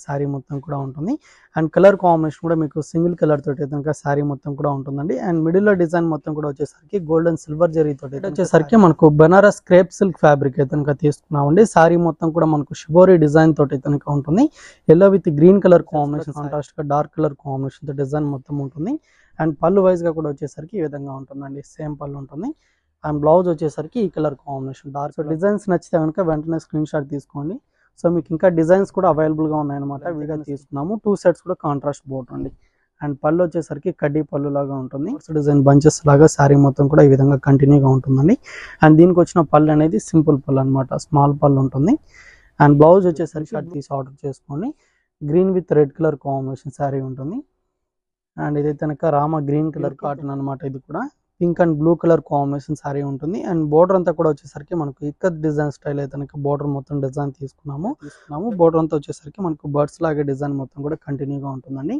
శారీ మొత్తం కూడా ఉంటుంది. అండ్ కలర్ కాంబినేషన్ కూడా మీకు సింగిల్ కలర్ తోటి కనుక శారీ మొత్తం కూడా ఉంటుందండి. అండ్ మిడిల్ లో డిజైన్ మొత్తం కూడా వచ్చేసరికి గోల్డ్ అండ్ సిల్వర్ జరీ తోటి వచ్చేసరికి మనకు బనారస్ క్రేప్ సిల్క్ ఫ్యాబ్రిక్ అయితే కనుక తీసుకున్నామండి. శారీ మొత్తం కూడా మనకు షిబోరీ డిజైన్ తోటి కనుక ఉంటుంది. Yellow with green colour combination, contrast గా డార్క్ కలర్ కాంబినేషన్ తో డిజైన్ మొత్తం ఉంటుంది. అండ్ పళ్ళు వైజ్ గా కూడా వచ్చేసరికి ఈ విధంగా ఉంటుందండి, సేమ్ పళ్ళు ఉంటుంది. అండ్ బ్లౌజ్ వచ్చేసరికి ఈ colour combination dark. So designs నచ్చితే కనుక వెంటనే స్క్రీన్ షాట్ తీసుకోండి. సో మీకు ఇంకా డిజైన్స్ కూడా అవైలబుల్గా ఉన్నాయన్నమాట. విడిగా తీసుకున్నాము. 2 సెట్స్ కూడా కాంట్రాస్ట్ బోర్డర్ అండి. అండ్ పళ్ళు వచ్చేసరికి కడ్డీ పళ్ళు లాగా ఉంటుంది. డిజైన్ బంచెస్ లాగా శారీ మొత్తం కూడా ఈ విధంగా కంటిన్యూగా ఉంటుందండి. అండ్ దీనికి వచ్చిన పళ్ళు అనేది సింపుల్ పళ్ళు అనమాట, స్మాల్ పళ్ళు ఉంటుంది. అండ్ బ్లౌజ్ వచ్చేసరికి షర్ట్ తీసి ఆర్డర్ చేసుకోండి. Green with red colour combination sari ఉంటుంది. అండ్ ఇదైతే కనుక రామ గ్రీన్ కలర్ కాటన్ అనమాట. ఇది కూడా pink and blue colour combination sari ఉంటుంది. అండ్ బోర్డర్ అంతా కూడా వచ్చేసరికి మనకు ఇక్కత్ డిజైన్ స్టైల్ అయితే కనుక బోర్డర్ మొత్తం డిజైన్ తీసుకున్నాము. బోర్డర్ అంతా వచ్చేసరికి మనకు బర్డ్స్ లాగే డిజైన్ మొత్తం కూడా కంటిన్యూగా ఉంటుందండి.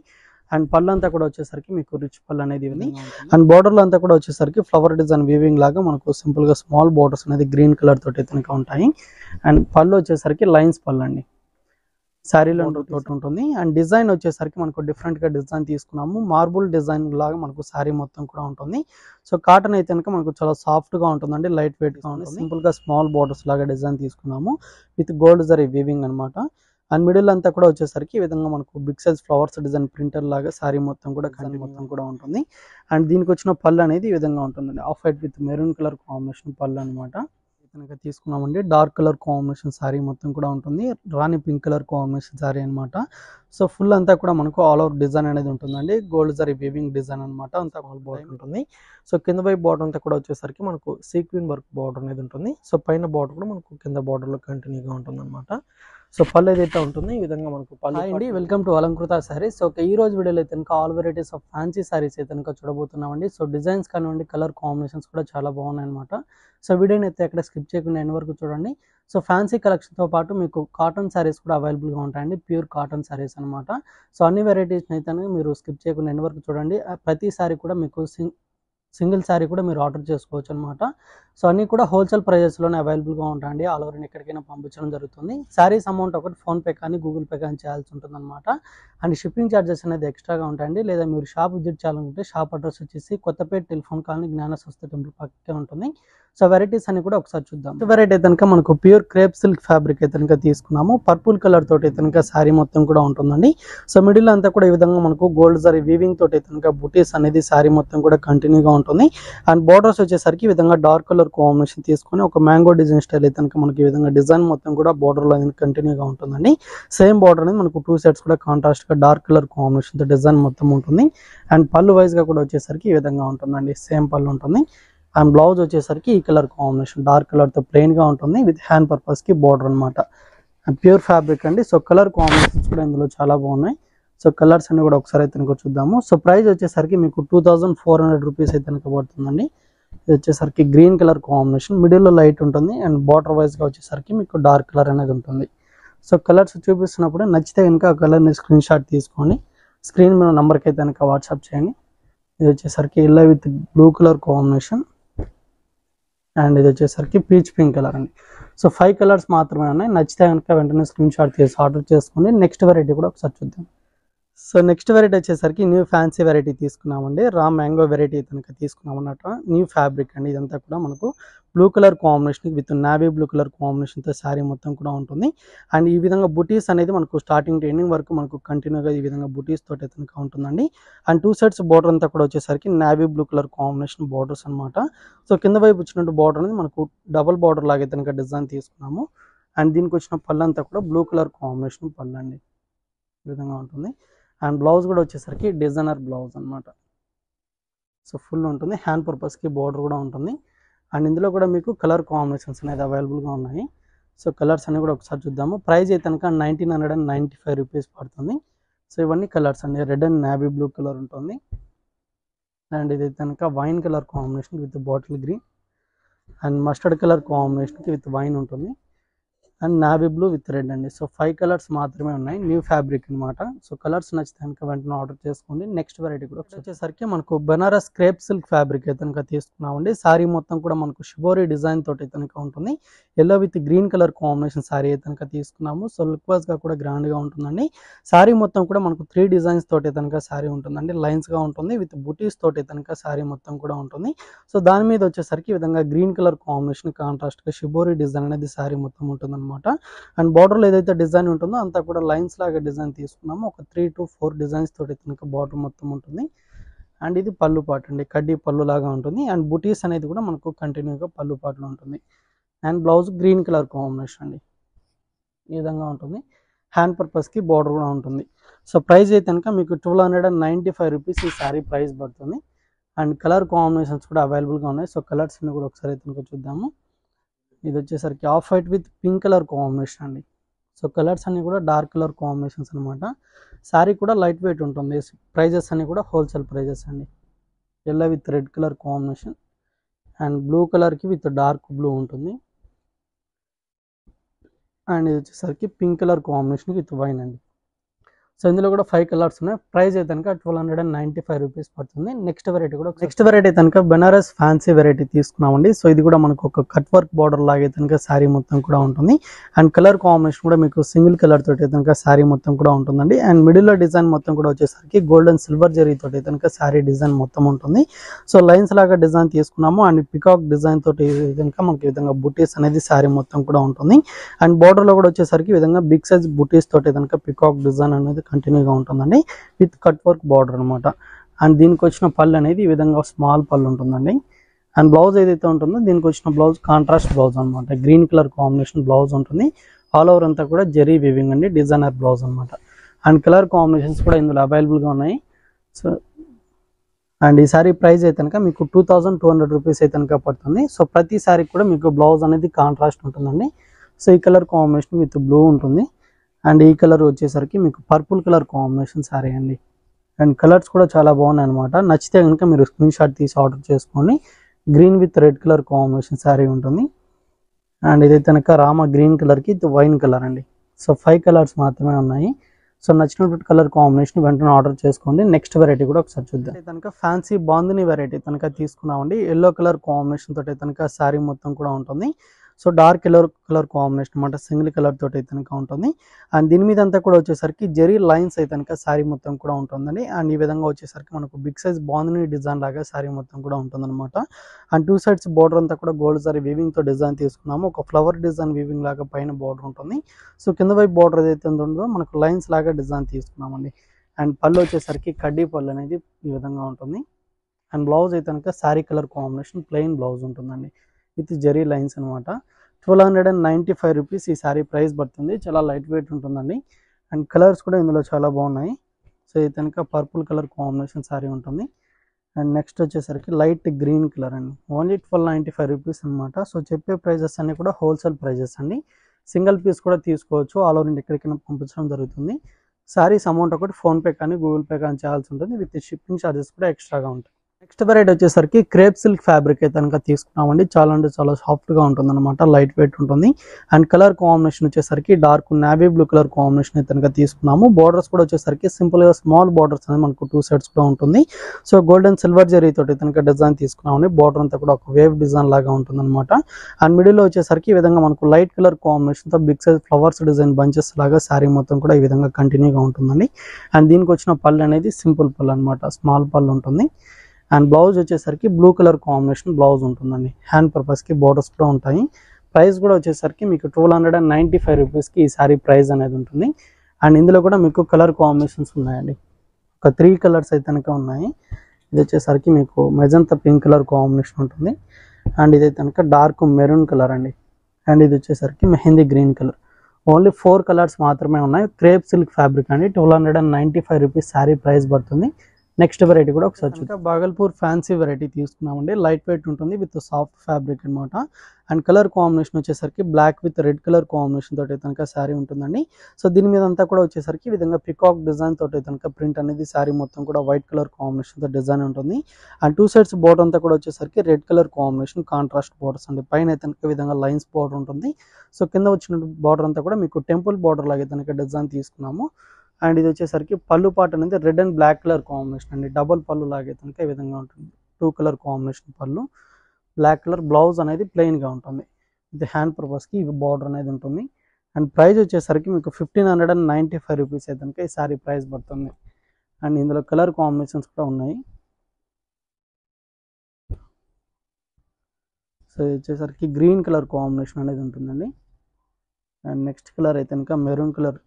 అండ్ పళ్ళు అంతా కూడా వచ్చేసరికి మీకు రిచ్ పళ్ళు అనేది ఉంది. అండ్ బోర్డర్ లో అంతా కూడా వచ్చేసరికి ఫ్లవర్ డిజైన్ వీవింగ్ లాగా మనకు సింపుల్ గా స్మాల్ బోర్డర్స్ అనేది గ్రీన్ కలర్ తోటి కనుక ఉంటాయి. అండ్ పళ్ళు వచ్చేసరికి లైన్స్ పళ్ళు అండి, శారీలో తోటి ఉంటుంది. అండ్ డిజైన్ వచ్చేసరికి మనకు డిఫరెంట్ గా డిజైన్ తీసుకున్నాము. మార్బుల్ డిజైన్ లాగా మనకు శారీ మొత్తం కూడా ఉంటుంది. సో కాటన్ అయితే కనుక మనకు చాలా సాఫ్ట్ గా ఉంటుందండి, లైట్ వెయిట్ గా ఉంటుంది. సింపుల్ గా స్మాల్ బోర్డర్స్ లాగా డిజైన్ తీసుకున్నాము విత్ గోల్డ్ జరీ వీవింగ్ అనమాట. అండ్ మిడిల్ అంతా కూడా వచ్చేసరికి ఈ విధంగా మనకు big size flowers design printer లాగా శారీ మొత్తం కూడా కలర్ మొత్తం కూడా ఉంటుంది. అండ్ దీనికి వచ్చిన పళ్ళు అనేది ఈ విధంగా ఉంటుందండి, off white with maroon colour combination పళ్ళు అనమాట. కనుక తీసుకున్నామండి. డార్క్ కలర్ కాంబినేషన్ శారీ మొత్తం కూడా ఉంటుంది. రాణి పింక్ కలర్ కాంబినేషన్ శారీ అనమాట. సో ఫుల్ అంతా కూడా మనకు ఆల్ ఓవర్ డిజైన్ అనేది ఉంటుందండి, గోల్డ్ జరీ వీవింగ్ డిజైన్ అనమాట. అంతా బార్డర్ ఉంటుంది. సో కింద వైపు బార్డర్ అంతా కూడా వచ్చేసరికి మనకు సీక్వెన్ వర్క్ బార్డర్ అనేది ఉంటుంది. సో పైన బార్డర్ కూడా మనకు కింద బార్డర్ లో కంటిన్యూగా ఉంటుంది అనమాట. సో పళ్ళు ఏదైతే ఉంటుంది ఈ విధంగా మనకు పళ్ళు అండి. Welcome to Alankrita saris. So ఈ రోజు వీడియోలో అయితే కనుక all varieties of fancy saris అయితే కనుక చూడబోతున్నామండి. సో డిజైన్స్ కానివ్వండి, కలర్ కాంబినేషన్స్ కూడా చాలా బాగున్నాయి అనమాట. సో వీడియోని అయితే ఎక్కడ స్కిప్ చేయకుండా ఎండ్ వరకు చూడండి. సో ఫ్యాన్సీ కలెక్షన్తో పాటు మీకు కాటన్ శారీస్ కూడా అవైలబుల్గా ఉంటాయండి, ప్యూర్ కాటన్ శారీస్ అనమాట. సో అన్ని వెరైటీస్ అయితే మీరు స్కిప్ చేయకుండా ఎండ్ వరకు చూడండి. ప్రతి శారీ కూడా మీకు సింగిల్ శారీ కూడా మీరు ఆర్డర్ చేసుకోవచ్చు అనమాట. సో అన్నీ కూడా హోల్సేల్ ప్రైజెస్లోనే అవైలబుల్గా ఉంటాయండి. ఆల్ ఓవర్ ఎక్కడికైనా పంపించడం జరుగుతుంది. శారీస్ అమౌంట్ ఒకటి ఫోన్పే కానీ గూగుల్ పే కానీ చేయాల్సి ఉంటుంది అనమాట. అండ్ షిప్పింగ్ ఛార్జెస్ అనేది ఎక్స్ట్రాగా ఉంటాయండి. లేదా మీరు షాప్ విజిట్ చేయాలనుకుంటే షాప్ అడ్రస్ వచ్చేసి కొత్తపేట టెలిఫోన్ కాలనీ జ్ఞాన సంస్థ టెంపుల్ పక్కనే ఉంటుంది. సో వెరైటీస్ అన్ని కూడా ఒకసారి చూద్దాం. వెరైటీ అయితే కనుక మనకు ప్యూర్ క్రేప్ సిల్క్ ఫ్యాబ్రిక్ అయితే కనుక తీసుకున్నాము. పర్పుల్ కలర్ తోటి అయితే కనుక శారీ మొత్తం కూడా ఉంటుందండి. సో మిడిల్ అంతా కూడా ఈ విధంగా మనకు గోల్డ్ జరీ వీవింగ్ తోటి అయితే కనుక బుటీస్ అనేది శారీ మొత్తం కూడా కంటిన్యూగా ఉంటుంది. అండ్ బోర్డర్స్ వచ్చేసరికి ఈ విధంగా డార్క్ కలర్ కాంబినేషన్ తీసుకొని ఒక మ్యాంగో డిజైన్ స్టైల్ అయితే కనుక మనకి ఈ విధంగా డిజైన్ మొత్తం కూడా బోర్డర్ లో కంటిన్యూగా ఉంటుందండి. సేమ్ బోర్డర్ అనేది మనకు 2 సెట్స్ కూడా కాంట్రాస్ట్ గా డార్క్ కలర్ కాంబినేషన్ తో డిజైన్ మొత్తం ఉంటుంది. అండ్ పళ్ళు వైజ్ గా కూడా వచ్చేసరికి ఈ విధంగా ఉంటుందండి, సేమ్ పళ్ళు ఉంటుంది. అండ్ బ్లౌజ్ వచ్చేసరికి ఈ కలర్ కాంబినేషన్ డార్క్ కలర్ తో ప్లెయిన్ గా ఉంటుంది విత్ హ్యాండ్ పర్పస్ కి బోర్డర్ అనమాట. ప్యూర్ ఫ్యాబ్రిక్ అండి. సో కలర్ కాంబినేషన్స్ కూడా ఇందులో చాలా బాగున్నాయి. సో కలర్స్ అన్ని కూడా ఒకసారి అయితే చూద్దాము. సో ప్రైస్ వచ్చేసరికి మీకు 2400 రూపీస్ అయితే పడుతుందండి. ఇది వచ్చేసరికి గ్రీన్ కలర్ కాంబినేషన్, మిడిల్ లో లైట్ ఉంటుంది. అండ్ బార్డర్ వైజ్ గా వచ్చేసరికి మీకు డార్క్ కలర్ అనేది ఉంటుంది. సో కలర్స్ చూపిస్తున్నప్పుడు నచ్చితే కనుక ఆ కలర్ ని స్క్రీన్ షాట్ తీసుకొని స్క్రీన్ మీద నంబర్కి అయితే కనుక వాట్సాప్ చేయండి. ఇది వచ్చేసరికి yellow with blue colour combination. And ఇది వచ్చేసరికి పీచ్ పింక్ కలర్ అండి. సో 5 కలర్స్ మాత్రమే ఉన్నాయి. నచ్చితే కనుక వెంటనే స్క్రీన్ షాట్ తీసి ఆర్డర్ చేసుకోండి. నెక్స్ట్ వెరైటీ కూడా ఒకసారి చూద్దాం. సో నెక్స్ట్ వెరైటీ వచ్చేసరికి న్యూ ఫ్యాన్సీ వెరైటీ తీసుకున్నామండి. రా మ్యాంగో వెరైటీ కనుక తీసుకున్నాం అన్నట్టు. న్యూ ఫ్యాబ్రిక్ అండి. ఇదంతా కూడా మనకు blue colour combination with navy blue colour కాంబినేషన్తో శారీ మొత్తం కూడా ఉంటుంది. అండ్ ఈ విధంగా బుటీస్ అనేది మనకు స్టార్టింగ్ టు ఎండింగ్ వరకు మనకు కంటిన్యూగా ఈ విధంగా బుటీస్ తోటి కనుక ఉంటుందండి. అండ్ 2 సెట్స్ బోర్డర్ అంతా కూడా వచ్చేసరికి navy blue colour combination borders అనమాట. సో కింద వైపు వచ్చినట్టు బోర్డర్ అనేది మనకు డబుల్ బోర్డర్ లాగా కనుక డిజైన్ తీసుకున్నాము. అండ్ దీనికి వచ్చిన పళ్ళు అంతా కూడా బ్లూ కలర్ కాంబినేషన్ పళ్ళు అండి, ఈ విధంగా ఉంటుంది. అండ్ బ్లౌజ్ కూడా వచ్చేసరికి డిజైనర్ బ్లౌజ్ అనమాట. సో ఫుల్ ఉంటుంది. హ్యాండ్ పర్పస్కి బోర్డర్ కూడా ఉంటుంది. అండ్ ఇందులో కూడా మీకు కలర్ కాంబినేషన్స్ అనేది అవైలబుల్గా ఉన్నాయి. సో కలర్స్ అన్ని కూడా ఒకసారి చూద్దాము. ప్రైస్ అయితే కనుక 1995 రూపీస్ పడుతుంది. సో ఇవన్నీ కలర్స్ అండి. Red and navy blue colour ఉంటుంది. అండ్ ఇది కనుక wine colour combination with bottle green and mustard colour కాంబినేషన్కి విత్ వైన్ ఉంటుంది. And navy blue with red అండి. సో 5 కలర్స్ మాత్రమే ఉన్నాయి, న్యూ ఫ్యాబ్రిక్ అనమాట. సో కలర్స్ నచ్చితే కనుక వెంటనే ఆర్డర్ చేసుకోండి. నెక్స్ట్ వెరైటీ కూడా వచ్చేసరికి మనకు బనారస్ క్రేప్ సిల్క్ ఫ్యాబ్రిక్ అయితే కనుక తీసుకున్నామండి. సారీ మొత్తం కూడా మనకు షిబోరీ డిజైన్ తోటి అయితే కనుక ఉంటుంది. Yellow with green colour combination sorry అయితే కనుక తీసుకున్నాము. సో లుక్ వైజ్ గా కూడా గ్రాండ్ గా ఉంటుందండి. సారీ మొత్తం కూడా మనకు 3 డిజైన్స్ తోటి కనుక సారీ ఉంటుందండి. లైన్స్ గా ఉంటుంది విత్ బుటీస్ తోటి కనుక సారీ మొత్తం కూడా ఉంటుంది. సో దాని మీద వచ్చేసరికి ఈ విధంగా గ్రీన్ కలర్ కాంబినేషన్ కాంట్రాస్ట్ గా షిబోరీ డిజైన్ అనేది సారీ మొత్తం ఉంటుంది. అండ్ బార్డర్ లో ఏదైతే డిజైన్ ఉంటుందో అంతా కూడా లైన్స్ లాగా డిజైన్ తీసుకున్నాము. ఒక 3 to 4 డిజైన్స్ తోటి కనుక బార్డర్ మొత్తం ఉంటుంది. అండ్ ఇది పళ్ళు పాటు అండి, కడ్డీ పళ్ళు లాగా ఉంటుంది. అండ్ బుటీస్ అనేది కూడా మనకు కంటిన్యూగా పళ్ళు పాటులో ఉంటుంది. And blouse green colour combination అండి, ఈ విధంగా ఉంటుంది. హ్యాండ్ పర్పస్ కి బార్డర్ కూడా ఉంటుంది. సో ప్రైస్ అయితే కనుక మీకు 1295 రూపీస్ ఈ సారీ ప్రైస్ పడుతుంది. అండ్ కలర్ కాంబినేషన్స్ కూడా అవైలబుల్గా ఉన్నాయి. సో కలర్స్ అన్ని కూడా ఒకసారి అయితే కనుక చూద్దాము. ఇది వచ్చేసరికి off white with pink colour combination అండి. సో కలర్స్ అన్ని కూడా డార్క్ కలర్ కాంబినేషన్స్ అనమాట. శారీ కూడా లైట్ వెయిట్ ఉంటుంది. ప్రైజెస్ అన్ని కూడా హోల్సేల్ ప్రైజెస్ అండి. Yellow with red colour combination and blue కలర్కి విత్ డార్క్ బ్లూ ఉంటుంది. అండ్ ఇది వచ్చేసరికి pink colour combination with wine అండి. సో ఇందులో కూడా 5 కలర్స్ ఉన్నాయి. ప్రైస్ అయితే కనుక 1295 రూపీస్ పడుతుంది. నెక్స్ట్ వెరైటీ కనుక బెనారస్ ఫ్యాన్సీ వెరైటీ తీసుకున్నామండి. సో ఇది కూడా మనకు ఒక కట్ వర్క్ బార్డర్ లాగే కనుక శారీ మొత్తం కూడా ఉంటుంది. అండ్ కలర్ కాంబినేషన్ కూడా మీకు సింగిల్ కలర్ తోటి కనుక శారీ మొత్తం కూడా ఉంటుందండి. అండ్ మిడిల్ లో డిజైన్ మొత్తం కూడా వచ్చేసరికి గోల్డెన్ సిల్వర్ జరీ తోటి కనుక శారీ డిజైన్ మొత్తం ఉంటుంది. సో లైన్స్ లాగా డిజైన్ తీసుకున్నాము. అండ్ పికాక్ డిజైన్ తోటి కనుక మనకి ఈ విధంగా బుటీస్ అనేది శారీ మొత్తం కూడా ఉంటుంది. అండ్ బార్డర్ లో కూడా వచ్చేసరికి ఈ విధంగా బిగ్ సైజ్ బుటీస్ తోటి కనుక పికాక్ డిజైన్ అనేది కంటిన్యూగా ఉంటుందండి విత్ కట్ వర్క్ బార్డర్ అనమాట. అండ్ దీనికి వచ్చిన పళ్ళు అనేది ఈ విధంగా స్మాల్ పళ్ళు ఉంటుందండి. అండ్ బ్లౌజ్ ఏదైతే ఉంటుందో దీనికి వచ్చిన బ్లౌజ్ కాంట్రాస్ట్ బ్లౌజ్ అనమాట. గ్రీన్ కలర్ కాంబినేషన్ బ్లౌజ్ ఉంటుంది. ఆల్ ఓవర్ అంతా కూడా జరీ వీవింగ్ అండి, డిజైనర్ బ్లౌజ్ అనమాట. అండ్ కలర్ కాంబినేషన్స్ కూడా ఇందులో అవైలబుల్గా ఉన్నాయి. సో అండ్ ఈ సారీ ప్రైస్ అయితే కనుక మీకు 2200 రూపీస్ అయితే కనుక పడుతుంది. సో ప్రతి సారీ కూడా మీకు బ్లౌజ్ అనేది కాంట్రాస్ట్ ఉంటుందండి. సో ఈ కలర్ కాంబినేషన్ విత్ బ్లూ ఉంటుంది. అండ్ ఈ కలర్ వచ్చేసరికి మీకు పర్పుల్ కలర్ కాంబినేషన్ సారీ అండి. అండ్ కలర్స్ కూడా చాలా బాగున్నాయి అనమాట. నచ్చితే కనుక మీరు స్క్రీన్ షాట్ తీసి ఆర్డర్ చేసుకోండి. Green with red colour combination sorry ఉంటుంది. అండ్ ఇదైతే కనుక రామ గ్రీన్ కలర్కి వైన్ కలర్ అండి. సో 5 కలర్స్ మాత్రమే ఉన్నాయి. సో నచ్చినటువంటి కలర్ కాంబినేషన్ వెంటనే ఆర్డర్ చేసుకోండి. నెక్స్ట్ వెరైటీ కూడా ఒకసారి చూద్దాం. కనుక ఫ్యాన్సీ బాందిని వెరైటీ కనుక తీసుకున్నామండి. ఎల్లో కలర్ కాంబినేషన్ తోటి కనుక సారీ మొత్తం కూడా ఉంటుంది. So dark yellow colour combination అనమాట, సింగిల్ కలర్ తోటి అయితే కనుక ఉంటుంది. అండ్ దీని మీద అంతా కూడా వచ్చేసరికి జెరీ లైన్స్ అయితే కనుక సారీ మొత్తం కూడా ఉంటుందండి. అండ్ ఈ విధంగా వచ్చేసరికి మనకు బిగ్ సైజ్ బాందిని డిజైన్ లాగా సారీ మొత్తం కూడా ఉంటుందన్నమాట. అండ్ 2 సైడ్స్ బార్డర్ అంతా కూడా గోల్డ్ సారీ వీవింగ్ తో డిజైన్ తీసుకున్నాము. ఒక ఫ్లవర్ డిజైన్ వీవింగ్ లాగా పైన బార్డర్ ఉంటుంది. సో కింద వైపు బార్డర్ ఏదైతే ఉంటుందో మనకు లైన్స్ లాగా డిజైన్ తీసుకున్నామండి. అండ్ పళ్ళు వచ్చేసరికి కడ్డీ పళ్ళు అనేది ఈ విధంగా ఉంటుంది. అండ్ బ్లౌజ్ అయితే కనుక sorry colour combination plain blouse ఉంటుందండి విత్ జెరీ లైన్స్ అనమాట. 1295 రూపీస్ ఈ సారీ ప్రైస్ పడుతుంది. చాలా లైట్ వెయిట్ ఉంటుందండి. అండ్ కలర్స్ కూడా ఇందులో చాలా బాగున్నాయి. సో ఇది కనుక పర్పుల్ కలర్ కాంబినేషన్ సారీ ఉంటుంది. అండ్ నెక్స్ట్ వచ్చేసరికి లైట్ గ్రీన్ కలర్ అండి. ఓన్లీ 1295 రూపీస్ అనమాట. సో చెప్పే ప్రైజెస్ అన్ని కూడా హోల్సేల్ ప్రైజెస్ అండి. సింగిల్ పీస్ కూడా తీసుకోవచ్చు. ఆల్ ఓవర్ ఇండియా ఎక్కడికైనా పంపించడం జరుగుతుంది. సారీస్ అమౌంట్ ఒకటి ఫోన్పే కానీ గూగుల్ పే కానీ చేయాల్సి ఉంటుంది. విత్ షిప్పింగ్ ఛార్జెస్ కూడా ఎక్స్ట్రాగా ఉంటాయి. నెక్స్ట్ వెరైటీ వచ్చేసరికి క్రేప్ సిల్క్ ఫ్యాబ్రిక్ అయితే కనుక తీసుకున్నామండి. చాలా అంటే చాలా సాఫ్ట్గా ఉంటుంది అనమాట, లైట్ వెయిట్ ఉంటుంది. అండ్ కలర్ కాంబినేషన్ వచ్చేసరికి dark navy blue colour combination అయితే కనుక తీసుకున్నాము. బార్డర్స్ కూడా వచ్చేసరికి సింపుల్గా స్మాల్ బార్డర్స్ అనేది మనకు 2 సైడ్స్ కూడా ఉంటుంది. సో గోల్డెన్ సిల్వర్ జరీ తోటి కనుక డిజైన్ తీసుకున్నామండి. బార్డర్ అంతా కూడా ఒక వేవ్ డిజైన్ లాగా ఉంటుంది అనమాట. అండ్ మిడిల్లో వచ్చేసరికి ఈ విధంగా మనకు లైట్ కలర్ కాంబినేషన్తో big size flowers design bunches లాగా శారీ మొత్తం కూడా ఈ విధంగా కంటిన్యూగా ఉంటుందండి. అండ్ దీనికి వచ్చిన పళ్ళు అనేది సింపుల్ పళ్ళు అనమాట, స్మాల్ పళ్ళు ఉంటుంది. అండ్ బ్లౌజ్ వచ్చేసరికి బ్లూ కలర్ కాంబినేషన్ బ్లౌజ్ ఉంటుందండి. హ్యాండ్ పర్పస్కి బార్డర్స్ కూడా ఉంటాయి. ప్రైస్ కూడా వచ్చేసరికి మీకు 1295 రూపీస్కి ఈ సారీ ప్రైస్ అనేది ఉంటుంది. అండ్ ఇందులో కూడా మీకు కలర్ కాంబినేషన్స్ ఉన్నాయండి. ఒక 3 కలర్స్ అయితే కనుక ఉన్నాయి. ఇది వచ్చేసరికి మీకు మెజంతా పింక్ కలర్ కాంబినేషన్ ఉంటుంది. అండ్ ఇదైతే కనుక డార్క్ మెరూన్ కలర్ అండి. అండ్ ఇది వచ్చేసరికి mehndi green colour. Only 4 colours మాత్రమే ఉన్నాయి. క్రేప్ సిల్క్ ఫ్యాబ్రిక్ అండి. 1295 రూపీస్ సారీ ప్రైస్ పడుతుంది. నెక్స్ట్ వెరైటీ కూడా ఒకసారి చూద్దాం. బాగల్పూర్ ఫ్యాన్సీ వెరైటీ తీసుకున్నామండి. లైట్ వెయిట్ ఉంటుంది విత్ సాఫ్ట్ ఫ్యాబ్రిక్ అనమాట. అండ్ కలర్ కాంబినేషన్ వచ్చేసరికి black with red colour combination తోటి కనుక శారీ ఉంటుందండి. సో దీని మీద అంతా కూడా వచ్చేసరికి ఈ విధంగా పికాక్ డిజైన్ తోటి కనుక ప్రింట్ అనేది శారీ మొత్తం కూడా వైట్ కలర్ కాంబినేషన్ తో డిజైన్ ఉంటుంది. అండ్ టూ సైడ్స్ బోర్డర్ అంతా కూడా వచ్చేసరికి red colour combination contrast borders అండి. పైన అయితే ఈ విధంగా లైన్స్ బోర్డర్ ఉంటుంది. సో కింద వచ్చిన బోర్డర్ అంతా కూడా మీకు టెంపుల్ బోర్డర్ లాగా కనుక డిజైన్ తీసుకున్నాము. అండ్ ఇది వచ్చేసరికి పళ్ళు పార్ట్ అనేది red and black colour combination అండి. డబుల్ పళ్ళు లాగే కనుక ఈ విధంగా ఉంటుంది. 2 కలర్ కాంబినేషన్ పళ్ళు, బ్లాక్ కలర్ బ్లౌజ్ అనేది ప్లెయిన్గా ఉంటుంది. ఇది హ్యాండ్ పర్పస్కి ఇవి బార్డర్ అనేది ఉంటుంది. అండ్ ప్రైస్ వచ్చేసరికి మీకు 1595 రూపీస్ అయితే కనుక ఈ సారీ ప్రైస్ పడుతుంది. అండ్ ఇందులో కలర్ కాంబినేషన్స్ కూడా ఉన్నాయి. సో ఇది వచ్చేసరికి గ్రీన్ కలర్ కాంబినేషన్ అనేది ఉంటుందండి. అండ్ నెక్స్ట్ కలర్ అయితే కనుక మెరూన్ కలర్,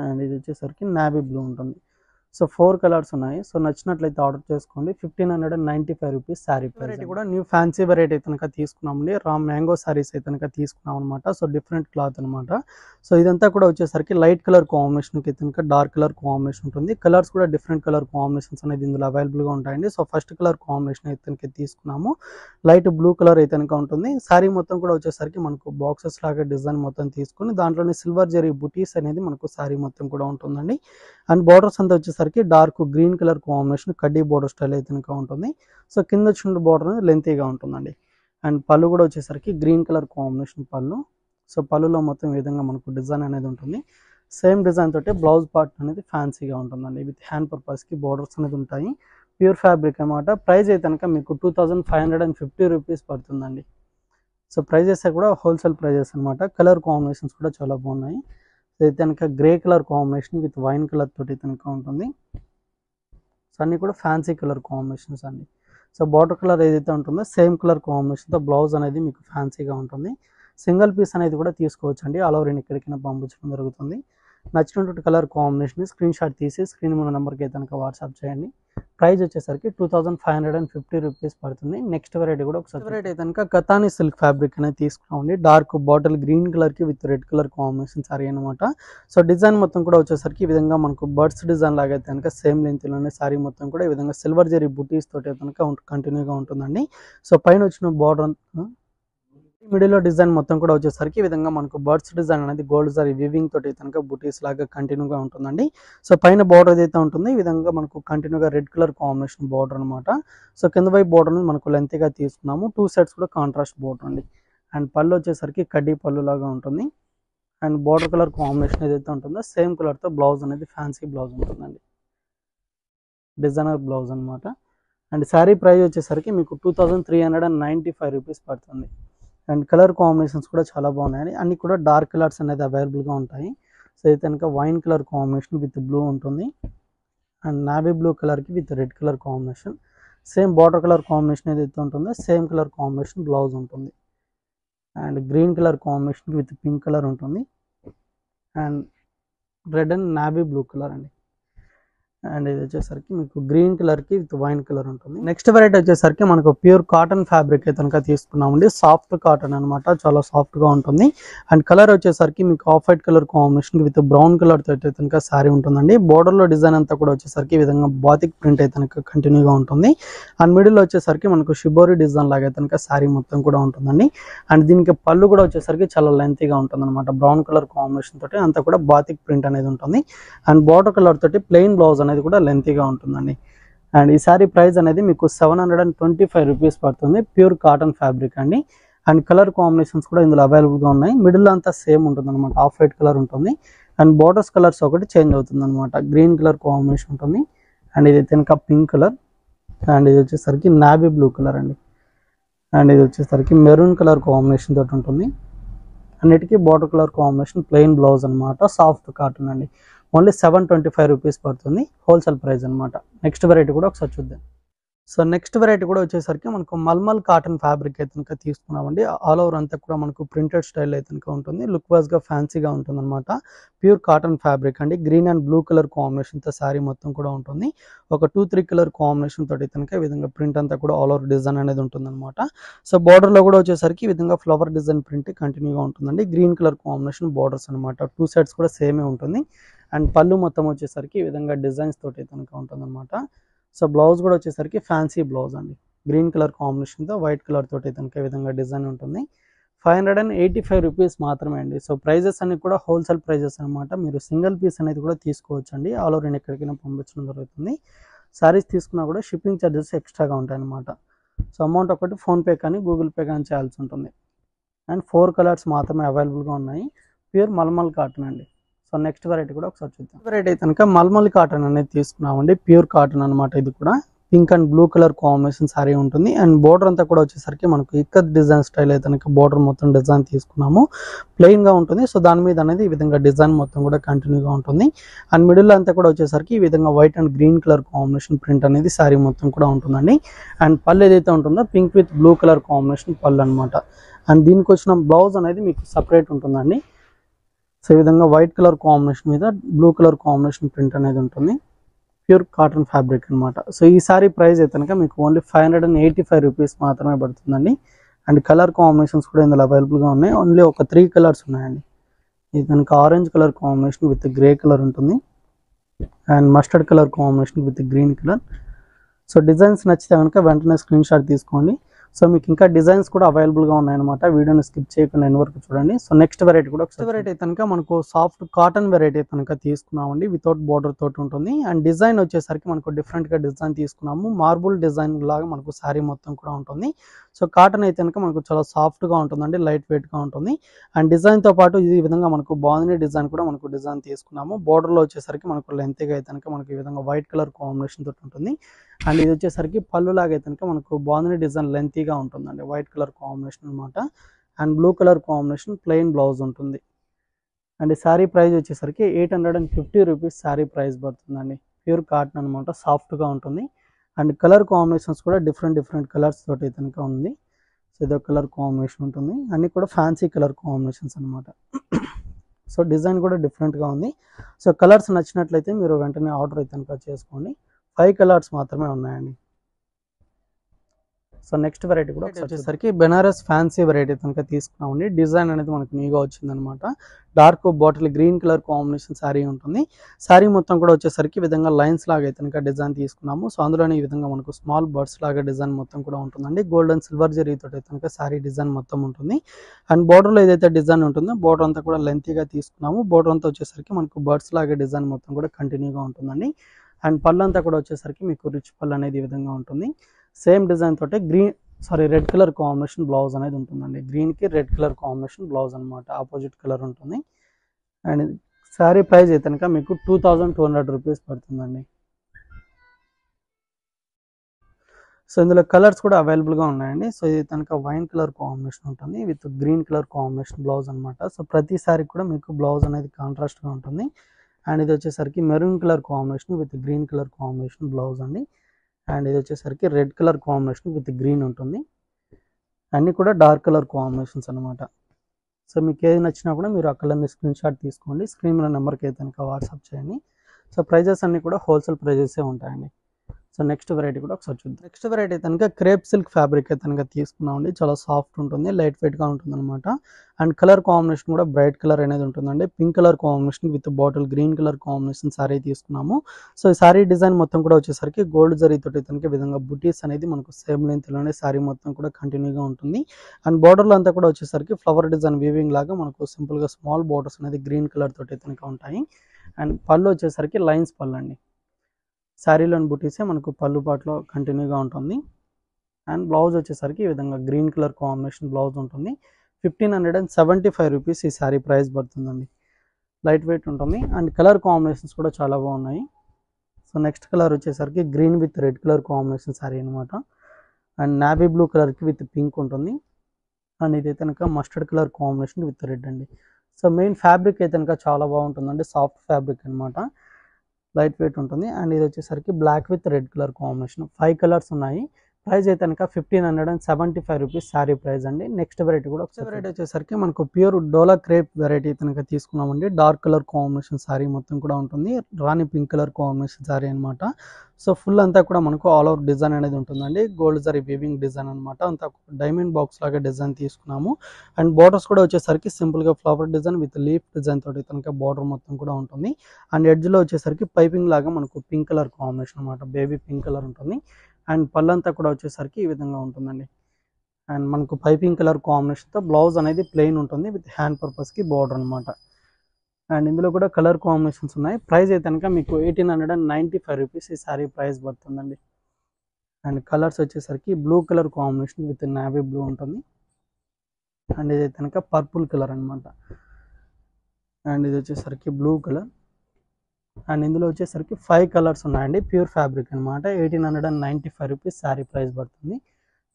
అండ్ ఇది వచ్చేసరికి నావీ బ్లూ ఉంటుంది. సో 4 కలర్స్ ఉన్నాయి. సో నచ్చినట్లయితే ఆర్డర్ చేసుకోండి. 1595 రూపీస్ శారీ వెరైటీ కూడా న్యూ ఫ్యాన్సీ వెరైటీ అయితే కనుక తీసుకున్నామండి. మ్యాంగో శారీస్ అయితే కనుక తీసుకున్నాం అనమాట. సో డిఫరెంట్ క్లాత్ అనమాట. సో ఇదంతా కూడా వచ్చేసరికి లైట్ కలర్ కాంబినేషన్కి అయితే కనుక డార్క్ కలర్ కాంబినేషన్ ఉంటుంది. కలర్స్ కూడా డిఫరెంట్ కలర్ కాంబినేషన్స్ అనేది ఇందులో అవైలబుల్గా ఉంటాయండి. సో ఫస్ట్ కలర్ కాంబినేషన్ అయితే కనుక తీసుకున్నాము. లైట్ బ్లూ కలర్ అయితే కనుక ఉంటుంది. శారీ మొత్తం కూడా వచ్చేసరికి మనకు బాక్సెస్ లాగా డిజైన్ మొత్తం తీసుకుని దాంట్లోనే సిల్వర్ జరీ బుటీస్ అనేది మనకు శారీ మొత్తం కూడా ఉంటుందండి. అండ్ బార్డర్స్ అంతా వచ్చేసరికి డార్క్ గ్రీన్ కలర్ కాంబినేషన్ కడ్డీ బోర్డర్ స్టైల్ అయితే కనుక ఉంటుంది. సో కింద వచ్చిన బోర్డర్ అనేది లెంతీగా ఉంటుందండి. అండ్ పళ్ళు కూడా వచ్చేసరికి గ్రీన్ కలర్ కాంబినేషన్ పళ్ళు. సో పళ్ళులో మొత్తం ఈ విధంగా మనకు డిజైన్ అనేది ఉంటుంది. సేమ్ డిజైన్ తోటి బ్లౌజ్ పార్ట్ అనేది ఫ్యాన్సీగా ఉంటుందండి. విత్ హ్యాండ్ పర్పస్కి బోర్డర్స్ అనేది ఉంటాయి. ప్యూర్ ఫ్యాబ్రిక్ అనమాట. ప్రైస్ అయితే కనుక మీకు 2550 రూపీస్ పడుతుందండి. సో ప్రైజెస్ కూడా హోల్సేల్ ప్రైజెస్ అనమాట. కలర్ కాంబినేషన్స్ కూడా చాలా బాగున్నాయి. అయితే కనుక grey colour combination with wine colour తోటి కనుక ఉంటుంది. సో అన్నీ కూడా ఫ్యాన్సీ కలర్ కాంబినేషన్స్ అండి. సో బార్డర్ కలర్ ఏదైతే ఉంటుందో సేమ్ కలర్ కాంబినేషన్తో బ్లౌజ్ అనేది మీకు ఫ్యాన్సీగా ఉంటుంది. సింగిల్ పీస్ అనేది కూడా తీసుకోవచ్చు అండి. ఆల్ ఓవర్ ఎక్కడికైనా పంపించడం జరుగుతుంది. నచ్చినటువంటి కలర్ కాంబినేషన్ స్క్రీన్ షాట్ తీసి స్క్రీన్ మన నెంబర్కి అయితే కనుక వాట్సాప్ చేయండి. ప్రైస్ వచ్చేసరికి 2550 రూపీస్ పడుతుంది. నెక్స్ట్ వెరైటీ కూడా ఒకసారి వెరైటీ అయితే కనుక కతానీ సిల్క్ ఫ్యాబ్రిక్ అనేది తీసుకున్నామండి. డార్క్ బాటిల్ గ్రీన్ కలర్కి with red colour combination sorry అనమాట. సో డిజైన్ మొత్తం కూడా వచ్చేసరికి ఈ విధంగా మనకు బర్డ్స్ డిజైన్ లాగా అయితే కనుక సేమ్ లెంత్లోనే సారీ మొత్తం కూడా ఈ విధంగా సిల్వర్ జరీ బుటీస్ తోటి అయితే కనుక కంటిన్యూగా ఉంటుందండి. సో పైన వచ్చిన బార్డర్ మిడిల్లో డిజైన్ మొత్తం కూడా వచ్చేసరికి ఈ విధంగా మనకు బర్డ్స్ డిజైన్ అనేది గోల్డ్ జరీ వీవింగ్ తోటి కనుక బుటీస్ లాగా కంటిన్యూగా ఉంటుందండి. సో పైన బార్డర్ ఏదైతే ఉంటుందో ఈ విధంగా మనకు కంటిన్యూగా రెడ్ కలర్ కాంబినేషన్ బార్డర్ అనమాట. సో కింద వైపు బార్డర్ అనేది మనకు లెంత్గా తీసుకున్నాము. 2 సైడ్స్ కూడా కాంట్రాస్ట్ బార్డర్ అండి. అండ్ పళ్ళు వచ్చేసరికి కడ్డీ పళ్ళు లాగా ఉంటుంది. అండ్ బార్డర్ కలర్ కాంబినేషన్ ఏదైతే ఉంటుందో సేమ్ కలర్తో బ్లౌజ్ అనేది ఫ్యాన్సీ బ్లౌజ్ ఉంటుందండి. డిజైనర్ బ్లౌజ్ అనమాట. అండ్ శారీ ప్రైస్ వచ్చేసరికి మీకు 2395 రూపీస్ పడుతుంది. అండ్ కలర్ కాంబినేషన్స్ కూడా చాలా బాగున్నాయి. అన్ని కూడా డార్క్ కలర్స్ అనేది అవైలబుల్గా ఉంటాయి. సో అయితే కనుక wine colour combination with blue ఉంటుంది. అండ్ నావీ బ్లూ కలర్కి with red colour combination. Same border colour combination ఏదైతే ఉంటుందో సేమ్ కలర్ కాంబినేషన్ బ్లౌజ్ ఉంటుంది. And green colour combination with pink colour ఉంటుంది. And red and navy blue colour అండి. And ఇది వచ్చేసరికి మీకు గ్రీన్ కలర్కి విత్ వైన్ కలర్ ఉంటుంది. నెక్స్ట్ వెరైటీ వచ్చేసరికి మనకు ప్యూర్ కాటన్ ఫ్యాబ్రిక్ అయితే కనుక తీసుకున్నామండి. సాఫ్ట్ కాటన్ అనమాట. చాలా సాఫ్ట్గా ఉంటుంది. అండ్ కలర్ వచ్చేసరికి మీకు off white colour combination with brown colour అయితే కనుక శారీ ఉంటుందండి. బోర్డర్లో డిజైన్ అంతా కూడా వచ్చేసరికి ఈ విధంగా బాతిక్ ప్రింట్ అయితే కనుక కంటిన్యూగా ఉంటుంది. అండ్ మిడిల్లో వచ్చేసరికి మనకు షిబోరి డిజైన్ లాగా అయితే కనుక శారీ మొత్తం కూడా ఉంటుందండి. అండ్ దీనికి పళ్ళు కూడా వచ్చేసరికి చాలా లెంతీగా ఉంటుంది అనమాట. బ్రౌన్ కలర్ కాంబినేషన్ తోటి అంతా కూడా బాతిక్ ప్రింట్ అనేది ఉంటుంది. అండ్ బార్డర్ కలర్ తోటి ప్లెయిన్ బ్లౌజ్ అనేది కూడా లెంతీగా ఉంటుందండి. అండ్ ఈ సారీ ప్రైస్ అనేది మీకు 725 రూపీస్ పడుతుంది. ప్యూర్ కాటన్ ఫ్యాబ్రిక్ అండి. అండ్ కలర్ కాంబినేషన్స్ కూడా ఇందులో అవైలబుల్గా ఉన్నాయి. మిడిల్ అంతా సేమ్ ఉంటుంది అనమాట. ఆఫ్ వైట్ కలర్ ఉంటుంది. అండ్ బార్డర్స్ కలర్స్ ఒకటి చేంజ్ అవుతుంది అనమాట. గ్రీన్ కలర్ కాంబినేషన్ ఉంటుంది. అండ్ ఇది ఇంకా పింక్ కలర్. అండ్ ఇది వచ్చేసరికి నావీ బ్లూ కలర్ అండి. అండ్ ఇది వచ్చేసరికి మెరూన్ కలర్ కాంబినేషన్ తోటి ఉంటుంది. అన్నిటికీ border colour combination plain blouse అనమాట. సాఫ్ట్ కాటన్ అండి. ఓన్లీ 725 రూపీస్ పడుతుంది. హోల్సేల్ ప్రైస్ అనమాట. నెక్స్ట్ వెరైటీ కూడా ఒకసారి చూద్దాం. సో నెక్స్ట్ వెరైటీ కూడా వచ్చేసరికి మనకు మల్మల్ కాటన్ ఫ్యాబ్రిక్ అయితే కనుక తీసుకున్నామండి. ఆల్ ఓవర్ అంతా కూడా మనకు ప్రింటెడ్ స్టైల్ అయితే కనుక ఉంటుంది. లుక్ వైజ్గా ఫ్యాన్సీగా ఉంటుంది అనమాట. ప్యూర్ కాటన్ ఫ్యాబ్రిక్ అండి. గ్రీన్ అండ్ బ్లూ కలర్ కాంబినేషన్తో శారీ మొత్తం కూడా ఉంటుంది. ఒక 2-3 కలర్ కాంబినేషన్ తోటి కనుక ఈ విధంగా ప్రింట్ అంతా కూడా ఆల్ ఓవర్ డిజైన్ అనేది ఉంటుంది అనమాట. సో బార్డర్లో కూడా వచ్చేసరికి ఈ విధంగా ఫ్లవర్ డిజైన్ ప్రింట్ కంటిన్యూగా ఉంటుందండి. గ్రీన్ కలర్ కాంబినేషన్ బార్డర్స్ అనమాట. 2 సైడ్స్ కూడా సేమే ఉంటుంది. అండ్ పళ్ళు మొత్తం వచ్చేసరికి ఈ విధంగా డిజైన్స్ తోటి కనుక ఉంటుందన్నమాట. సో బ్లౌజ్ కూడా వచ్చేసరికి ఫ్యాన్సీ బ్లౌజ్ అండి, గ్రీన్ కలర్ కాంబినేషన్తో వైట్ కలర్ తోటి కనుక ఈ విధంగా డిజైన్ ఉంటుంది. 585 రూపీస్ మాత్రమే అండి. సో ప్రైజెస్ అన్ని కూడా హోల్సేల్ ప్రైజెస్ అనమాట. మీరు సింగిల్ పీస్ అనేది కూడా తీసుకోవచ్చు అండి, ఆల్ ఓవర్ ఇండియా ఎక్కడికైనా పంపించడం జరుగుతుంది. శారీస్ తీసుకున్నా కూడా షిప్పింగ్ ఛార్జెస్ ఎక్స్ట్రాగా ఉంటాయి అనమాట. సో అమౌంట్ ఒకటి ఫోన్పే కానీ గూగుల్ పే కానీ చేయాల్సి ఉంటుంది. అండ్ 4 కలర్స్ మాత్రమే అవైలబుల్గా ఉన్నాయి. ప్యూర్ మల్మల్ కాటన్ అండి. సో నెక్స్ట్ వెరైటీ కూడా ఒకసారి చూద్దాం. వెరైటీ కనుక మల్మల్ కాటన్ అనేది తీసుకున్నామండి, ప్యూర్ కాటన్ అనమాట. ఇది కూడా pink and blue colour combination sorry ఉంటుంది. అండ్ బోర్డర్ అంతా కూడా వచ్చేసరికి మనకు ఇక్కత్ డిజైన్ స్టైల్ అయితే కనుక బోర్డర్ మొత్తం డిజైన్ తీసుకున్నాము, ప్లెయిన్గా ఉంటుంది. సో దాని మీద అనేది ఈ విధంగా డిజైన్ మొత్తం కూడా కంటిన్యూగా ఉంటుంది. అండ్ మిడిల్ అంతా కూడా వచ్చేసరికి ఈ విధంగా white and green colour combination print అనేది సారీ మొత్తం కూడా ఉంటుందండి. అండ్ పళ్ళు ఏదైతే ఉంటుందో pink with blue colour combination పళ్ళు అనమాట. అండ్ దీనికి వచ్చిన బ్లౌజ్ అనేది మీకు సపరేట్ ఉంటుందండి. సో ఈ విధంగా వైట్ కలర్ కాంబినేషన్ మీద బ్లూ కలర్ కాంబినేషన్ ప్రింట్ అనేది ఉంటుంది, ప్యూర్ కాటన్ ఫ్యాబ్రిక్ అనమాట. సో ఈ సారీ ప్రైస్ అయితే కనుక మీకు ఓన్లీ 585 రూపీస్ మాత్రమే పడుతుందండి. అండ్ కలర్ కాంబినేషన్స్ కూడా ఇందులో అవైలబుల్గా ఉన్నాయి. ఓన్లీ ఒక 3 కలర్స్ ఉన్నాయండి. ఇది కనుక orange colour combination with grey colour ఉంటుంది, and mustard colour combination with green colour. So designs నచ్చితే కనుక వెంటనే స్క్రీన్ షాట్ తీసుకోండి. సో మీకు ఇంకా డిజైన్స్ కూడా అవైలబుల్గా ఉన్నాయన్నమాట. వీడియోని స్కిప్ చేయకుండా ఎన్ని వరకు చూడండి. సో నెక్స్ట్ వెరైటీ కూడా వెరైటీ అయితే కనుక మనకు సాఫ్ట్ కాటన్ వెరైటీ కనుక తీసుకున్నామండి, వితౌట్ బోర్డర్ తోటి ఉంటుంది. అండ్ డిజైన్ వచ్చేసరికి మనకు డిఫరెంట్గా డిజైన్ తీసుకున్నాము, మార్బుల్ డిజైన్ లాగా మనకు శారీ మొత్తం కూడా ఉంటుంది. సో కాటన్ అయితే కనుక మనకు చాలా సాఫ్ట్గా ఉంటుందండి, లైట్ వెయిట్గా ఉంటుంది. అండ్ డిజైన్తో పాటు ఈ విధంగా మనకు బాగుంది డిజైన్ కూడా మనకు డిజైన్ తీసుకున్నాము. బోర్డర్లో వచ్చేసరికి మనకు లెంత్గా అయితే కనుక మనకు ఈ విధంగా వైట్ కలర్ కాంబినేషన్ తోటి ఉంటుంది. అండ్ ఇది వచ్చేసరికి పళ్ళు లాగా అయితే కనుక మనకు బాగుంది డిజైన్ లెంతీగా ఉంటుందండి, వైట్ కలర్ కాంబినేషన్ అనమాట. And blue colour combination plain blouse ఉంటుంది. అండ్ శారీ ప్రైస్ వచ్చేసరికి 850 రూపీస్ శారీ ప్రైస్ పడుతుందండి. ప్యూర్ కాటన్ అనమాట, సాఫ్ట్గా ఉంటుంది. అండ్ కలర్ కాంబినేషన్స్ కూడా డిఫరెంట్ కలర్స్ తోటి అయితే కనుక ఉంది. సో ఇదో కలర్ కాంబినేషన్ ఉంటుంది, అన్నీ కూడా ఫ్యాన్సీ కలర్ కాంబినేషన్స్ అనమాట. సో డిజైన్ కూడా డిఫరెంట్గా ఉంది. సో కలర్స్ నచ్చినట్లయితే మీరు వెంటనే ఆర్డర్ అయితే కనుక చేసుకోండి. 5 కలర్స్ మాత్రమే ఉన్నాయండి. సో నెక్స్ట్ వెరైటీ కూడా వచ్చేసరికి బెనారస్ ఫ్యాన్సీ వెరైటీ కనుక తీసుకున్నామండి. డిజైన్ అనేది మనకు నీగా వచ్చిందనమాట. Dark bottle green colour combination sari ఉంటుంది. శారీ మొత్తం కూడా వచ్చేసరికి ఈ విధంగా లైన్స్ లాగా అయితే కనుక డిజైన్ తీసుకున్నాము. సో అందులోనే ఈ విధంగా మనకు స్మాల్ బర్డ్స్ లాగా డిజైన్ మొత్తం కూడా ఉంటుందండి. గోల్డ్ అండ్ సిల్వర్ జరీతో అయితే కనుక శారీ డిజైన్ మొత్తం ఉంటుంది. అండ్ బోర్డర్లో ఏదైతే డిజైన్ ఉంటుందో బోర్డర్ అంతా కూడా లెంతీగా తీసుకున్నాము. బోర్డర్ అంతా వచ్చేసరికి మనకు బర్డ్స్ లాగా డిజైన్ మొత్తం కూడా కంటిన్యూగా ఉంటుందండి. అండ్ పళ్ళు అంతా కూడా వచ్చేసరికి మీకు రిచ్ పళ్ళు అనేది ఈ విధంగా ఉంటుంది. సేమ్ డిజైన్ తోటి రెడ్ కలర్ కాంబినేషన్ బ్లౌజ్ అనేది ఉంటుందండి. గ్రీన్కి రెడ్ కలర్ కాంబినేషన్ బ్లౌజ్ అనమాట, ఆపోజిట్ కలర్ ఉంటుంది. అండ్ శారీ ప్రైస్ అయితే కనుక మీకు 2200 రూపీస్ పడుతుందండి. సో ఇందులో కలర్స్ కూడా అవైలబుల్గా ఉన్నాయండి. సో ఇది కనుక వైన్ కలర్ కాంబినేషన్ ఉంటుంది with green colour combination blouse అనమాట. సో ప్రతి శారీ కూడా మీకు బ్లౌజ్ అనేది కాంట్రాస్ట్గా ఉంటుంది. అండ్ ఇది వచ్చేసరికి maroon colour combination with green colour combination blouse అండి. అండ్ ఇది వచ్చేసరికి red colour combination with green ఉంటుంది. అన్నీ కూడా డార్క్ కలర్ కాంబినేషన్స్ అనమాట. సో మీకు ఏది నచ్చినా కూడా మీరు ఆ కలర్ని స్క్రీన్ షాట్ తీసుకోండి, స్క్రీన్ మీద నెంబర్కి అయితే కనుక వాట్సాప్ చేయండి. సో ప్రైజెస్ అన్నీ కూడా హోల్సేల్ ప్రైజెసే ఉంటాయండి. సో నెక్స్ట్ వెరైటీ కూడా ఒకసారి చూద్దాం. నెక్స్ట్ వెరైటీ కనుక క్రేప్ సిల్క్ ఫ్యాబ్రిక్ అయితే కనుక తీసుకున్నామండి. చాలా సాఫ్ట్ ఉంటుంది, లైట్ వెయిట్గా ఉంటుంది అనమాట. అండ్ కలర్ కాంబినేషన్ కూడా బ్రైట్ కలర్ అనేది ఉంటుందండి. Pink colour combination with bottle green colour combination sorry తీసుకున్నాము. సో ఈ సారీ డిజైన్ మొత్తం కూడా వచ్చేసరికి గోల్డ్ జరీతో కనుక విధంగా బుటీస్ అనేది మనకు సేమ్ లెంత్లోనే సారీ మొత్తం కూడా కంటిన్యూగా ఉంటుంది. అండ్ బార్డర్లో అంతా కూడా వచ్చేసరికి ఫ్లవర్ డిజైన్ వీవింగ్ లాగా మనకు సింపుల్గా స్మాల్ బార్డర్స్ అనేది గ్రీన్ కలర్ తోటి కనుక ఉంటాయి. అండ్ పళ్ళు వచ్చేసరికి లైన్స్ పళ్ళు అండి. శారీలోని బుటీసే మనకు పళ్ళు పాటలో కంటిన్యూగా ఉంటుంది. అండ్ బ్లౌజ్ వచ్చేసరికి ఈ విధంగా గ్రీన్ కలర్ కాంబినేషన్ బ్లౌజ్ ఉంటుంది. 1575 రూపీస్ ఈ శారీ ప్రైస్ పడుతుందండి. లైట్ వెయిట్ ఉంటుంది. అండ్ కలర్ కాంబినేషన్స్ కూడా చాలా బాగున్నాయి. సో నెక్స్ట్ కలర్ వచ్చేసరికి green with red colour combination sari అనమాట. అండ్ నావీ బ్లూ కలర్కి విత్ పింక్ ఉంటుంది. అండ్ ఇదైతే కనుక mustard colour combination with red అండి. సో మెయిన్ ఫ్యాబ్రిక్ అయితే కనుక చాలా బాగుంటుందండి, సాఫ్ట్ ఫ్యాబ్రిక్ అనమాట, లైట్ వెయిట్ ఉంటుంది. అండ్ ఇది వచ్చేసరికి black with red colour combination. 5 colours ఉన్నాయి. ప్రైస్ అయితే కనుక 1575 రూపీస్ శారీ ప్రైస్ అండి. నెక్స్ట్ వెరైటీ కూడా వెరైటీ వచ్చేసరికి మనకు ప్యూర్ డోలా క్రేప్ వెరైటీ కనుక తీసుకున్నామండి. డార్క్ కలర్ కాంబినేషన్ శారీ మొత్తం కూడా ఉంటుంది. రాణి పింక్ కలర్ కాంబినేషన్ శారీ అనమాట. సో ఫుల్ అంతా కూడా మనకు ఆల్ ఓవర్ డిజైన్ అనేది ఉంటుందండి. గోల్డ్ జరీ వీవింగ్ డిజైన్ అనమాట. అంతా డైమండ్ బాక్స్ లాగా డిజైన్ తీసుకున్నాము. అండ్ బార్డర్స్ కూడా వచ్చేసరికి సింపుల్ గా flower design with leaf design తోటి కనుక బార్డర్ మొత్తం కూడా ఉంటుంది. అండ్ ఎడ్జ్ లో వచ్చేసరికి పైపింగ్ లాగా మనకు పింక్ కలర్ కాంబినేషన్ అనమాట. బేబీ పింక్ కలర్ ఉంటుంది. అండ్ పళ్ళంతా కూడా వచ్చేసరికి ఈ విధంగా ఉంటుందండి. అండ్ మనకు పైపింగ్ కలర్ కాంబినేషన్తో బ్లౌజ్ అనేది ప్లెయిన్ ఉంటుంది విత్ హ్యాండ్ పర్పస్కి బార్డర్ అనమాట. అండ్ ఇందులో కూడా కలర్ కాంబినేషన్స్ ఉన్నాయి. ప్రైస్ అయితే కనుక మీకు 1895 రూపీస్ ఈ సారీ ప్రైస్ పడుతుందండి. అండ్ కలర్స్ వచ్చేసరికి blue colour combination with navy blue ఉంటుంది. అండ్ ఇది అయితే కనుక పర్పుల్ కలర్ అనమాట. అండ్ ఇది వచ్చేసరికి బ్లూ కలర్. అండ్ ఇందులో వచ్చేసరికి 5 కలర్స్ ఉన్నాయండి. ప్యూర్ ఫ్యాబ్రిక్ అనమాట. 1895 రూపీస్ శారీ ప్రైస్ పడుతుంది.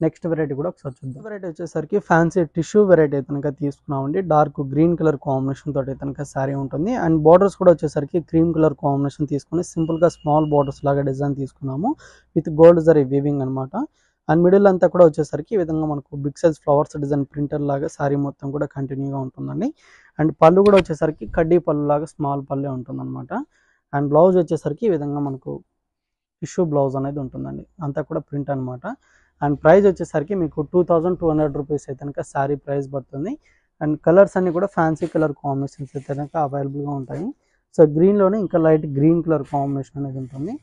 నెక్స్ట్ వెరైటీ కూడా ఒకసారి చూద్దాం. వెరైటీ వచ్చేసరికి ఫ్యాన్సీ టిష్యూ వెరైటీ కనుక తీసుకున్నామండి. డార్క్ గ్రీన్ కలర్ కాంబినేషన్ తోటి కనుక శారీ ఉంటుంది. అండ్ బార్డర్స్ కూడా వచ్చేసరికి క్రీమ్ కలర్ కాంబినేషన్ తీసుకుని సింపుల్గా స్మాల్ బార్డర్స్ లాగా డిజైన్ తీసుకున్నాము విత్ గోల్డ్ జరీ వీవింగ్ అనమాట. అండ్ మిడిల్ అంతా కూడా వచ్చేసరికి ఈ విధంగా మనకు big size flowers design printer లాగా శారీ మొత్తం కూడా కంటిన్యూగా ఉంటుందండి. అండ్ పళ్ళు కూడా వచ్చేసరికి కడ్డీ పళ్ళు లాగా స్మాల్ పళ్ళే ఉంటుంది అనమాట. అండ్ బ్లౌజ్ వచ్చేసరికి ఈ విధంగా మనకు టిష్యూ బ్లౌజ్ అనేది ఉంటుందండి. అంతా కూడా ప్రింట్ అనమాట. అండ్ ప్రైస్ వచ్చేసరికి మీకు 2200 రూపీస్ అయితే కనుక శారీ ప్రైస్ పడుతుంది. అండ్ కలర్స్ అన్ని కూడా ఫ్యాన్సీ కలర్ కాంబినేషన్స్ అయితే కనుక అవైలబుల్గా ఉంటాయి. సో గ్రీన్లోనే ఇంకా లైట్ గ్రీన్ కలర్ కాంబినేషన్ అనేది ఉంటుంది.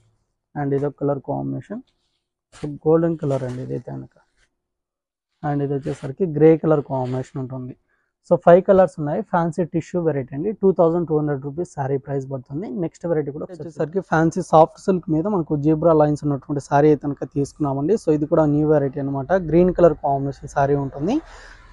అండ్ ఇదొక colour combination. So golden colour అండి ఇదైతే కనుక. అండ్ ఇది వచ్చేసరికి గ్రే కలర్ కాంబినేషన్ ఉంటుంది. సో 5 కలర్స్ ఉన్నాయి. ఫ్యాన్సీ టిష్యూ వెరైటీ అండి. 2200 రూపీస్ శారీ ప్రైస్ పడుతుంది. నెక్స్ట్ వెరైటీ కూడా వచ్చేసరికి ఫ్యాన్సీ సాఫ్ట్ సిల్క్ మీద మనకు జీబ్రా లైన్స్ ఉన్నటువంటి శారీ అయితే కనుక తీసుకున్నామండి. సో ఇది కూడా న్యూ వెరైటీ అనమాట. గ్రీన్ కలర్ కాంబినేషన్ శారీ ఉంటుంది.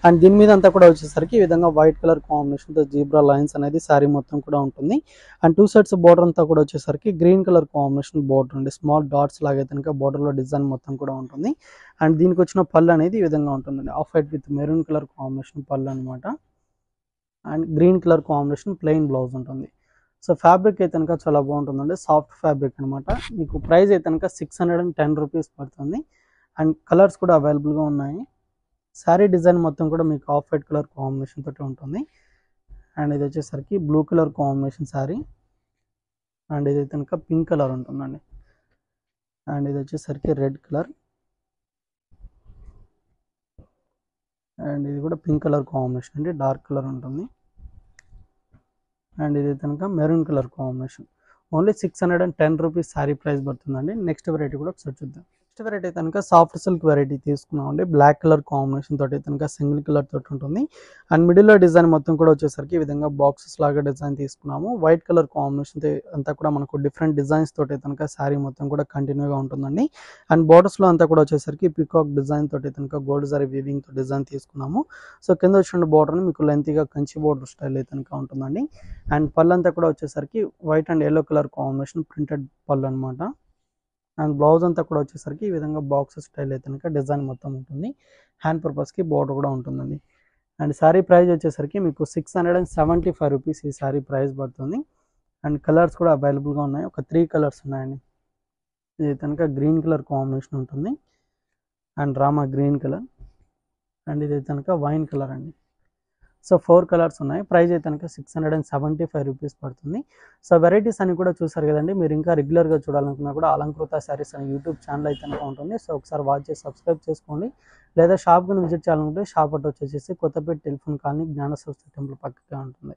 అండ్ దీని మీద అంతా కూడా వచ్చేసరికి ఈ విధంగా వైట్ కలర్ కాంబినేషన్తో జీబ్రా లైన్స్ అనేది శారీ మొత్తం కూడా ఉంటుంది. అండ్ 2 సైడ్స్ బోర్డర్ అంతా కూడా వచ్చేసరికి గ్రీన్ కలర్ కాంబినేషన్ బోర్డర్ అండి. స్మాల్ డాట్స్ లాగా కనుక బోర్డర్లో డిజైన్ మొత్తం కూడా ఉంటుంది. అండ్ దీనికి వచ్చిన పళ్ళు అనేది ఈ విధంగా ఉంటుందండి. Off white with maroon colour combination పళ్ళు అనమాట. And green colour combination plain blouse ఉంటుంది. సో ఫ్యాబ్రిక్ అయితే కనుక చాలా బాగుంటుందండి. సాఫ్ట్ ఫ్యాబ్రిక్ అనమాట. మీకు ప్రైస్ అయితే కనుక 610 రూపీస్ పడుతుంది. అండ్ కలర్స్ కూడా అవైలబుల్గా ఉన్నాయి. శారీ డిజైన్ మొత్తం కూడా మీకు ఆఫ్ వైట్ కలర్ కాంబినేషన్ తోటి ఉంటుంది. అండ్ ఇది వచ్చేసరికి blue colour combination sari. And ఇది కనుక పింక్ కలర్ ఉంటుందండి. అండ్ ఇది వచ్చేసరికి రెడ్ కలర్. అండ్ ఇది కూడా పింక్ కలర్ కాంబినేషన్ అండి. డార్క్ కలర్ ఉంటుంది. అండ్ ఇది కనుక maroon colour combination. Only 610 rupees sari price పడుతుందండి. నెక్స్ట్ వెరైటీ కూడా ఒకసారి చూద్దాం. నెక్స్ట్ వెరైటీ కనుక సాఫ్ట్ సిల్క్ వెరైటీ తీసుకున్నామండి. బ్లాక్ కలర్ కాంబినేషన్ తోటి కనుక సింగిల్ కలర్ తోటి ఉంటుంది. అండ్ మిడిల్లో డిజైన్ మొత్తం కూడా వచ్చేసరికి ఈ విధంగా బాక్సెస్ లాగా డిజైన్ తీసుకున్నాము. వైట్ కలర్ కాంబినేషన్ అంతా కూడా మనకు డిఫరెంట్ డిజైన్స్ తోటి కనుక శారీ మొత్తం కూడా కంటిన్యూగా ఉంటుందండి. అండ్ బార్డర్స్లో అంతా కూడా వచ్చేసరికి పికాక్ డిజైన్ తోటి కనుక గోల్డ్ జరీ వీవింగ్ తో డిజైన్ తీసుకున్నాము. సో కింద వచ్చిన బార్డర్ని మీకు లెంతీగా కంచి బార్డర్ స్టైల్ అయితే కనుక ఉంటుందండి. అండ్ పళ్ళు అంతా కూడా వచ్చేసరికి white and yellow colour combination printed పళ్ళు అనమాట. అండ్ బ్లౌజ్ అంతా కూడా వచ్చేసరికి ఈ విధంగా బాక్స్ స్టైల్ అయితే కనుక డిజైన్ మొత్తం ఉంటుంది. హ్యాండ్ పర్పస్కి బార్డర్ కూడా ఉంటుందండి. అండ్ శారీ ప్రైస్ వచ్చేసరికి మీకు 675 రూపీస్ ఈ శారీ ప్రైస్ పడుతుంది. అండ్ కలర్స్ కూడా అవైలబుల్గా ఉన్నాయి. ఒక 3 కలర్స్ ఉన్నాయండి. ఇది కనుక గ్రీన్ కలర్ కాంబినేషన్ ఉంటుంది. And Rama green colour. And ఇది కనుక వైన్ కలర్ అండి. సో 4 కలర్స్ ఉన్నాయి. ప్రైస్ అయితే కనుక 675 రూపీస్ పడుతుంది. సో వెరైటీస్ అని కూడా చూసారు కదండి. మీరు ఇంకా రెగ్యులర్గా చూడాలనుకున్నా కూడా అలంకృత శారీస్ అనే యూట్యూబ్ ఛానల్ అయితే కనుక ఉంటుంది. సో ఒకసారి వాచ్ చేసి సబ్స్క్రైబ్ చేసుకోండి. లేదా షాప్కి విజిట్ చేయాలనుకుంటే షాప్ అడ్రస్ వచ్చేసి కొత్తపేట టెలిఫోన్ కాలనీ జ్ఞాన సరస్వతి టెంపుల్ పక్కగా ఉంటుంది.